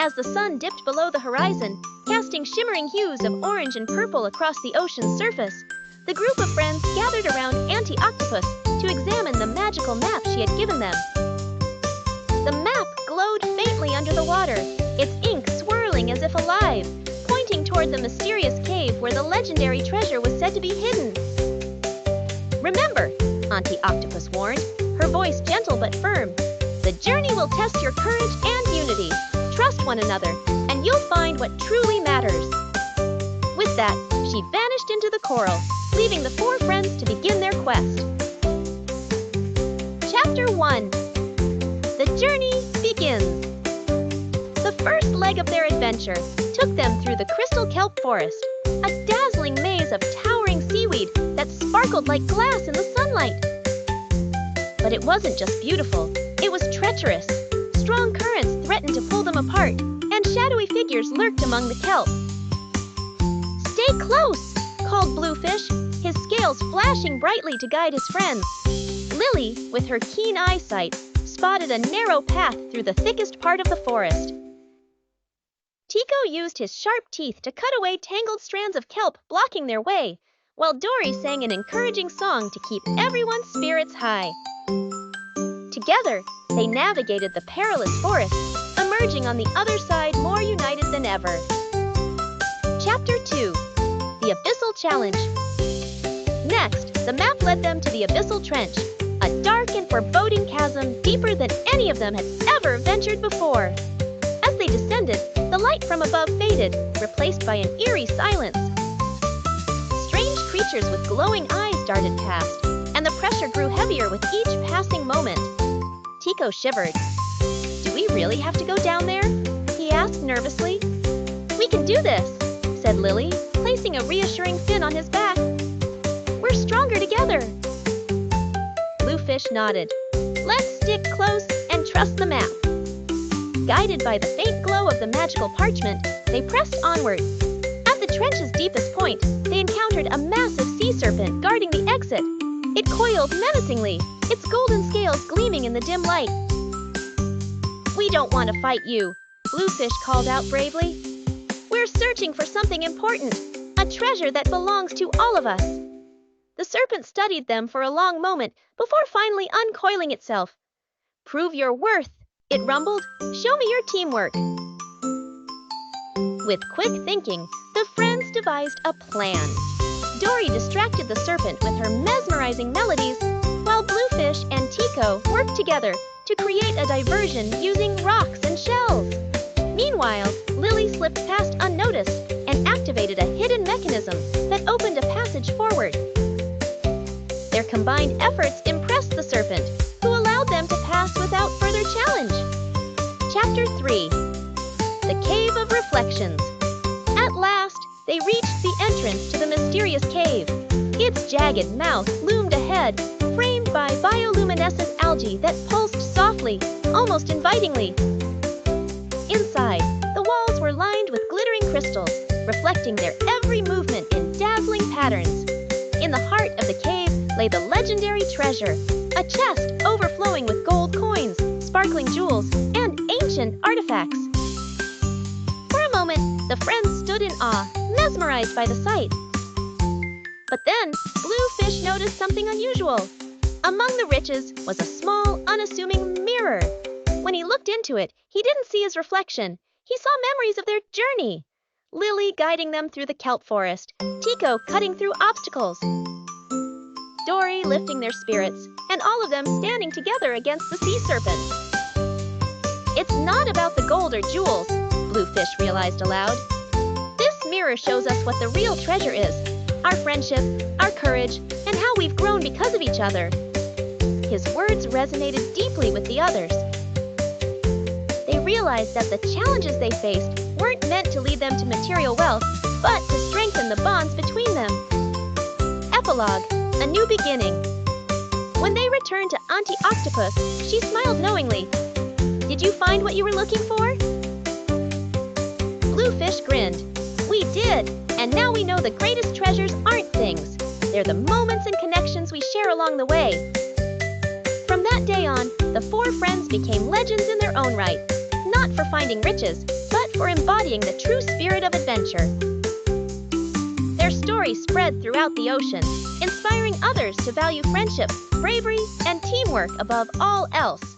As the sun dipped below the horizon, casting shimmering hues of orange and purple across the ocean's surface, the group of friends gathered around Auntie Octopus to examine the magical map she had given them. The map glowed faintly under the water, its ink swirling as if alive, pointing toward the mysterious cave where the legendary treasure was said to be hidden. "Remember," Auntie Octopus warned, her voice gentle but firm, "the journey will test your courage and unity. Trust one another, and you'll find what truly matters." With that, she vanished into the coral, leaving the four friends to begin their quest. Chapter 1. The journey begins. The first leg of their adventure took them through the Crystal Kelp Forest, a dazzling maze of towering seaweed that sparkled like glass in the sunlight. But it wasn't just beautiful, it was treacherous. Strong currents threatened to pull them apart, and shadowy figures lurked among the kelp. "Stay close," called Bluefish, his scales flashing brightly to guide his friends. Lily, with her keen eyesight, spotted a narrow path through the thickest part of the forest. Tico used his sharp teeth to cut away tangled strands of kelp blocking their way, while Dory sang an encouraging song to keep everyone's spirits high. Together, they navigated the perilous forest, emerging on the other side more united than ever. Chapter 2. The Abyssal Challenge. Next, the map led them to the Abyssal Trench, a dark and foreboding chasm deeper than any of them had ever ventured before. As they descended, the light from above faded, replaced by an eerie silence. Strange creatures with glowing eyes darted past, and the pressure grew heavier with each passing moment. Tico shivered. "Do we really have to go down there?" he asked nervously. "We can do this," said Lily, placing a reassuring fin on his back. "We're stronger together." Bluefish nodded. "Let's stick close and trust the map." Guided by the faint glow of the magical parchment, they pressed onward. At the trench's deepest point, they encountered a massive sea serpent guarding the exit. It coiled menacingly, its golden scales gleaming in the dim light. "We don't want to fight you," Bluefish called out bravely. "We're searching for something important, a treasure that belongs to all of us." The serpent studied them for a long moment before finally uncoiling itself. "Prove your worth," it rumbled. "Show me your teamwork." With quick thinking, the friends devised a plan. Dory distracted the serpent with her mesmerizing melodies, while Bluefish and Tico worked together to create a diversion using rocks and shells. Meanwhile, Lily slipped past unnoticed and activated a hidden mechanism that opened a passage forward. Their combined efforts impressed the serpent, who allowed them to pass without further challenge. Chapter 3. The Cave of Reflections. At last, they reached the entrance to the mysterious cave. Its jagged mouth loomed ahead, framed by bioluminescent algae that pulsed softly, almost invitingly. Inside, the walls were lined with glittering crystals, reflecting their every movement in dazzling patterns. In the heart of the cave lay the legendary treasure, a chest overflowing with gold coins, sparkling jewels, and ancient artifacts. For a moment, the friends stood in awe, mesmerized by the sight. But then, Bluefish noticed something unusual. Among the riches was a small, unassuming mirror. When he looked into it, he didn't see his reflection. He saw memories of their journey. Lily guiding them through the kelp forest, Tico cutting through obstacles, Dory lifting their spirits, and all of them standing together against the sea serpent. "It's not about the gold or jewels," Bluefish realized aloud. "This mirror shows us what the real treasure is, our friendship, our courage, and how we've grown because of each other." His words resonated deeply with the others. They realized that the challenges they faced weren't meant to lead them to material wealth, but to strengthen the bonds between them. Epilogue, a new beginning. When they returned to Auntie Octopus, she smiled knowingly. "Did you find what you were looking for?" Bluefish grinned. "We did, and now we know the greatest treasures aren't things. They're the moments and connections we share along the way." From that day on, the four friends became legends in their own right, not for finding riches, but for embodying the true spirit of adventure. Their story spread throughout the ocean, inspiring others to value friendship, bravery, and teamwork above all else.